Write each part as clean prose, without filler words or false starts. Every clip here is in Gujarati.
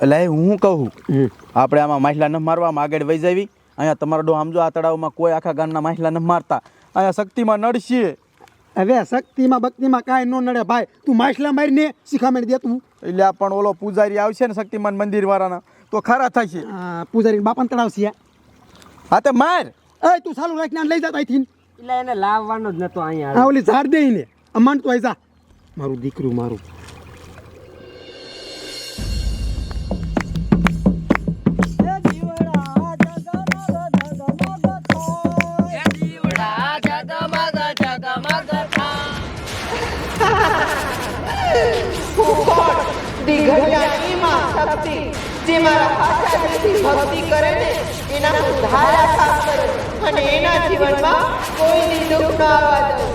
એટલે હું કહું આપણે આમાં માછલા ન મારવામાં આગળ વહી જાવી. અહીંયા તમારો ડો સમજો આ તળાવમાં કોઈ આખા ગામના માછલા ન મારતા. અહીંયા શક્તિમાં નડશે. હવે શક્તિમાં ભક્તિમાં કાંઈ ન નડે ભાઈ. તું માછલા મારીને શિખામણ દે તું. એટલે પણ ઓલો પૂજારી આવશે ને શક્તિમાન મંદિર વાળાના તો ખરા થશે. પૂજારી બાપાને તળાવશે. હા તે માર. એ તું ચાલુ રાખીને લઈ જતા અહીંથી. એટલે એને લાવવાનો જ નતો અહીંયા. આ ઓલી ઝાડ દે ને અમાન તો આઈ જા. મારું દીકરું મારું. જે મારા પાછા ભક્તિ કરે ને એના ઉદ્ધાર ખાસ કરે અને એના જીવનમાં કોઈની દુઃખ ન આવવા દઉં.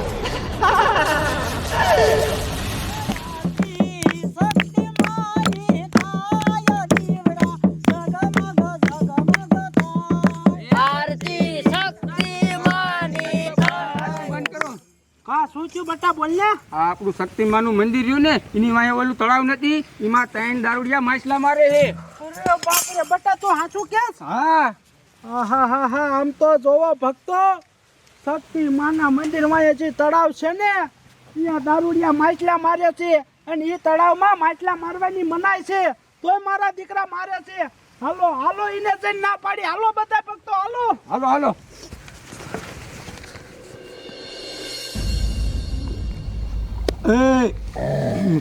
આપણું શક્તિમાનું મંદિર રહ્યું ને એની વાંહે ઓલું તળાવ નથી એમાં 3 દારૂડિયા માછલા મારે છે. અરે બાપરે બટા તો હાચું કે હા હા આમ તો જોવો ભક્તો શક્તિ માના મંદિરમાં જે તળાવ છે ને અહીંયા દારૂડિયા માછલા મારે છે અને એ તળાવમાં માછલા મારવાની મનાય છે તોય મારા દીકરા મારે છે. હાલો હાલો એને જઈને ના પાડી. હાલો બધા ભક્તો હાલો હાલો હાલો.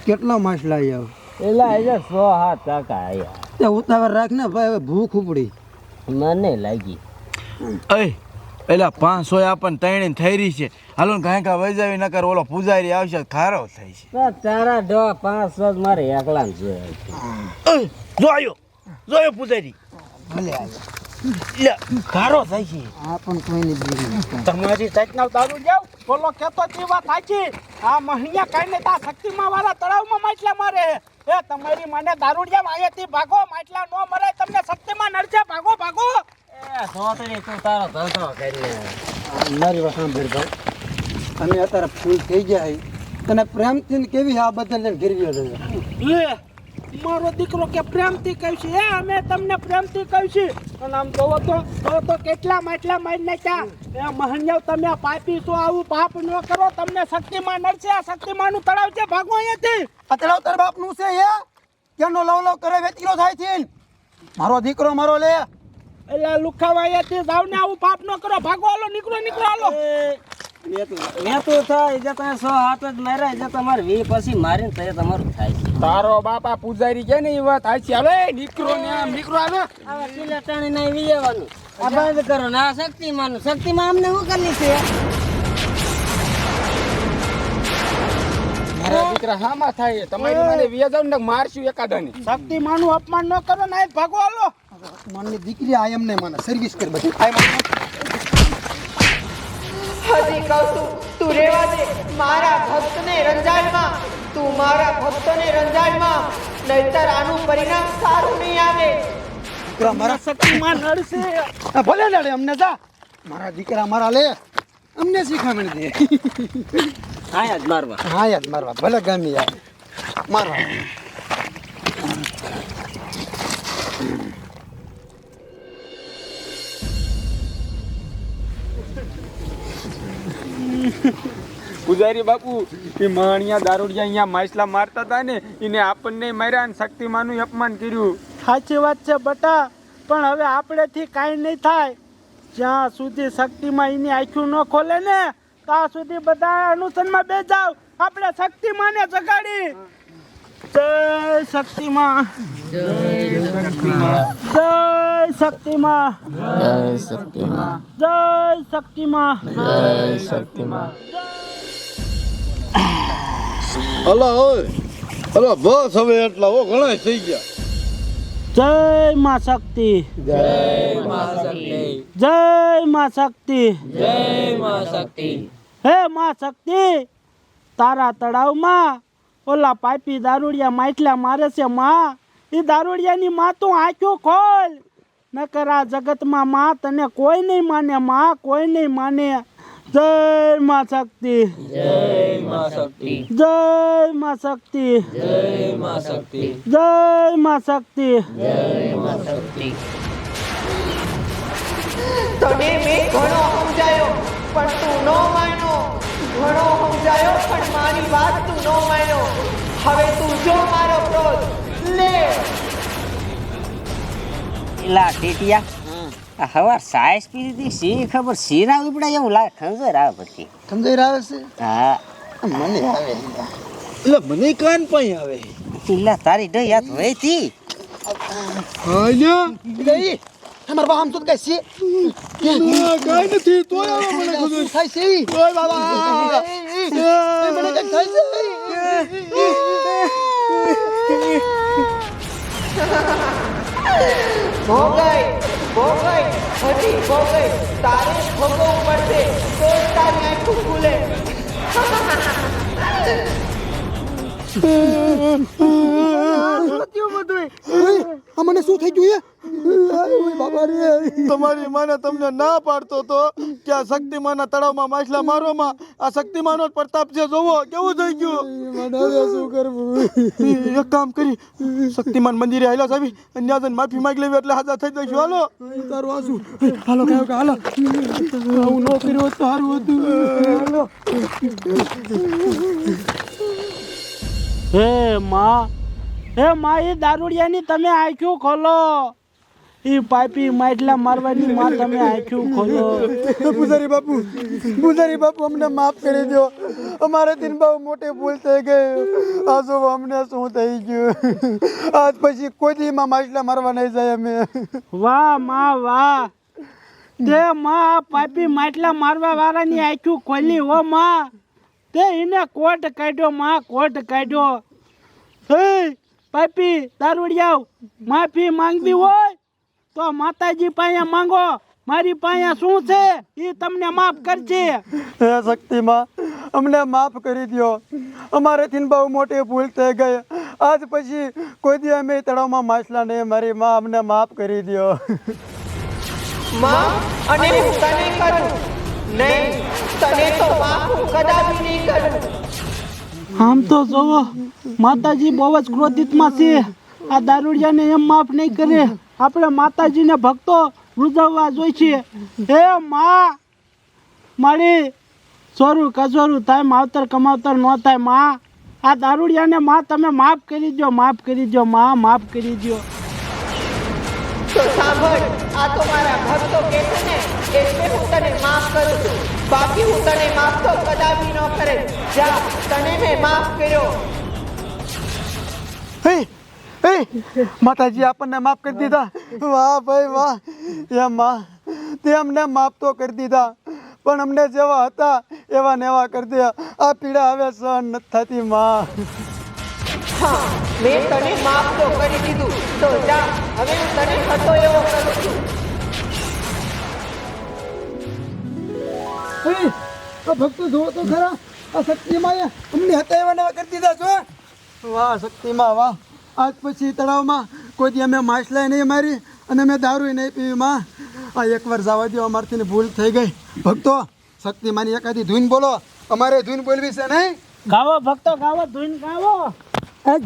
કેટલા માછલા આવ્યા? એલા એ 100 ટકા આયા. તે ઉતાવળ રાખ ને ભાઈ, હવે ભૂખ ઉપડી મને લાગી. એટલે 500 આપણને તૈણી થઈ રહી છે. હાલો ને કાંઈ કાંઈ વહી જાવી નકર ઓલો પૂજારી આવશે ખારો થાય છે. તારા ડો 500 મારે એકલા ને જોયા. જોયો પૂજારી ભલે આવ્યો. ખારો થાય છે. આ પણ કોઈની બીજી તમારી સાઈડના દારૂ જાવ બોલો કેતો તી વાત સાચી. આ મહિયા કાઈને તા શક્તિમાં વાળા તળાવમાં માછલા મારે. એ તમારી મને દારૂડિયા વાયેથી ભાગો, માછલા નો મરે, તમને શક્તિમાં નડશે, ભાગો ભાગો. એ સોતરી તું તારો ધંધો કરીને મારી વાત સાંભળ ભાઈ. અમે અત્યારે ફૂલ થઈ ગયા તને પ્રેમથી કેવી આ બદલ ગીરવ્યો છે. મારો દીકરો કે પ્રેમથી કહ્યું છે. અમે તમને પ્રેમથી કહ્યું છે. અને આમ જોવો તો કેટલા માછલા મારી નાખ્યા. એ મહન્યાવ તમે પાપી છો, આવું પાપ ન કરો, તમને શક્તિમાં નડશે. આ શક્તિમાનું તળાવ છે, ભાગો અહીંયાથી. આ તળાવ તાર બાપનું છે હે? કેનો લવ કરે વેતીલો થાય છે. મારો દીકરો મારો લે. એટલે લુખાવા અહીંયાથી જાવ ને, આવું પાપ ન કરો, ભાગો. હાલો નીકળો હાલો. વેતું થાય જે તમે 100 હાથ જ માર્યા જે તમારે 20 પછી મારીને તો તમારું થાય છે. તારો બાપા પૂજારી કે ને એ વાત હાચી. હાલો નીકળો ને આમ નીકળો. હાલો હવે સિલેટાણી નહીં વિજવાનું. આ બંધ કરો ને. આ શક્તિમાન અમને શું કરવી છે? મારા દીકરા હામાં થાય. તમારી મને વિયા જાવ ને મારશું એકાદાની. શક્તિમાનું અપમાન ન કરો ને, ભાગો. હાલો મનની દીકરી આ એમ નહીં મને સર્વિસ કરી બધી. હજી કહું તું રેવા દે મારા ભક્તને રંજાડમાં. તું મારા ભક્તોને રંજાડમાં, નહીતર આનું પરિણામ સારું નહીં આવે. મારા શક્તિમાં નડશે. ભલે નડે, અમને જા. મારા દીકરા મારા લે, અમને શીખામણ દે. હા જ મારવા. હા યાદ મારવા ભલે ગમે યાર મારવા. પૂજારી બાપુ એ માણિયા દારૂડિયા અહીંયા માછલા મારતા હતા ને એને આપણને માર્યા અને શક્તિમાનું અપમાન કર્યું. સાચી વાત છે બટા, પણ હવે આપણેથી કાંઈ નહીં થાય. જ્યાં સુધી શક્તિમાં એની આંખું ન ખોલે ને ત્યાં સુધી બધા અનુસરમાં બે જાવ. આપણે શક્તિમાને જગાડી. જય શક્તિમાં, જય શક્તિમાં, જય શક્તિમાં, જય શક્તિમાં, જય શક્તિમાં, જય શક્તિમાં. અલા હોય અલા બસ હવે એટલા હો ઘણા થઈ ગયા. જય માં શક્તિ, જય માં શક્તિ, જય માં શક્તિ, જય માં શક્તિ. હે માં શક્તિ, તારા તળાવમાં ઓલા પાપી દારૂડિયા માછલા મારે છે માં. એ દારૂડિયાની માં તું આંખો ખોલ, નકર આ જગતમાં માં તને કોઈ નહીં માને માં, કોઈ નહીં માને. જય માં શક્તિ, જય માં શક્તિ, જય માં શક્તિ, જય માં શક્તિ, જય માં શક્તિ, જય માં શક્તિ. તને મેં ઘણો સમજાયો પણ તું ન માન્યો, ઘણો સમજાયો પણ મારી વાત તું ન માન્યો. હવે તું જો મારો ક્રોધ લે. એલા ટીટિયા હવાર સાયસ પી દીધી સી ખબર શીરા ઉપડા એવું લાગે ખંજર આવે પછી સમજાઈ આવે છે હા મને આવે એટલે મને કાન પણ આવે એલા તારી ડઈ હાથ વહીતી ગઈ અમાર બા આમ તો કઈ છે કઈ નથી તો આવે મને ખબર થાય છે ઓય બાબા મને કઈ થાય છે ભોગઈ ભોગઈ હજી ભોગઈ તારે ભોગવવું પડશે તો જ તારી આંખું ખુલે. મને શું થઈ ગયું બાબા રે તમારી માને તમને ના પાડતો તો કે આ શક્તિમાના તળાવમાં માછલા મારવામાં આ શક્તિમાનો જ પ્રતાપ છે જોવો કેવું થઈ ગયું મને શું કરવું એક કામ કરી શક્તિમાન મંદિરે હાલો સાહેબ અને ત્યાં જઈને માફી માંગી લેવી એટલે હાજર થઈ જઈશું હાલો તારું આસુ હાલો કયો કે હાલો હું નો કર્યો તો સારું હતું હાલો. હે માં એ દારૂડિયાની તમે આંખ્યું ખોલો. એ પાઇપી માટલા મારવાની માં તમે આંખ્યું ખોલો. પૂજારી બાપુ અમને માફ કરી દો અમારે દિન બહુ મોટી ભૂલ થઈ ગઈ આ જો અમને શું થઈ ગયું આજ પછી કોઈ દીમાં માછલા મારવા નહીં જાય અમે વાહ માં વાહ તે માં પાઇપી માટલા મારવા વાળાની આંખ્યું ખોલી હો માં. તે એને કોટ કાઢ્યો માં કોટ કાઢ્યો. હે પાપી દારૂડિયાઓ માફી માંગવી હોય તો માતાજી પાસે માંગો. મારી પાસે શું છે એ તમને માફ કરશે. હે શક્તિમાં અમને માફ કરી દો અમારેથી બહુ મોટી ભૂલ થઈ ગઈ આજ પછી કોઈ દી અમે તળાવમાં માછલા નહીં મારી માં અમને માફ કરી દો. માં અને હું તને કરું નહીં, તને તો માફ હું કદાપી નહીં કરું. આમ તો જોવો માતાજી બહુ જ ક્રોધિતમાં છે. આ દારૂડિયાને એમ માફ નહીં કરે. આપણે માતાજીને ભક્તો રૂજવવા જોઈશે. હે માં મારી ચોરું કચોરું થાય માવતર કમાવતર ન થાય માં. આ દારૂડિયાને માં તમે માફ કરી દો, માફ કરી દો માં, માફ કરી દો. તો સાંભળ, આ તો મારા ભક્તો કહે છે ને એટલે હું તને માફ કરું છું, બાકી હું તને માફ તો કદાપી ન કરે. જા, તને મેં માફ કર્યો. હે હે માતાજી આપણને માફ કરી દીધા. વાહ ભાઈ વાહ. એ માં તે અમને માફ તો કરી દીધા પણ અમને જેવા હતા એવા ને એવા કરી દે. આ પીડા હવે સહન નથી થતી માં. હા, મેં તને માફ તો કરી દીધું, તો જા, હવે હું તને હતો એવો કરું છું. આ ભક્તો જોવો તો ખરા આ શક્તિમાં અમને હતા એવા ને એવા કરી દીધા છો. વાહ શક્તિમાં વાહ. આજ પછી તળાવમાં કોઈ દી અમે માછલા નહીં મારી અને અમે દારૂ નહીં પીવી માં. આ એકવાર જવા દો અમારથી ભૂલ થઈ ગઈ. ભક્તો શક્તિમાની એકાદી ધૂન બોલો. અમારે ધૂન બોલવી છે નહીં? ગાવો ભક્તો ગાવો, ધૂન ગાવો.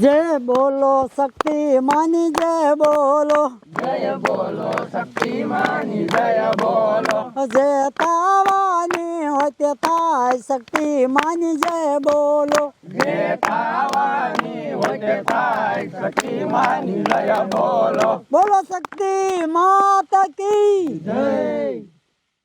જય બોલો શક્તિ માની જય બોલો, જય બોલો શક્તિ માની જય બોલો, જે તાવાની હોય તે થાય શક્તિ માની જય બોલો, જે તાવાની હોય તે થાય શક્તિ માની જય બોલો, બોલો શક્તિ માતા કી જય.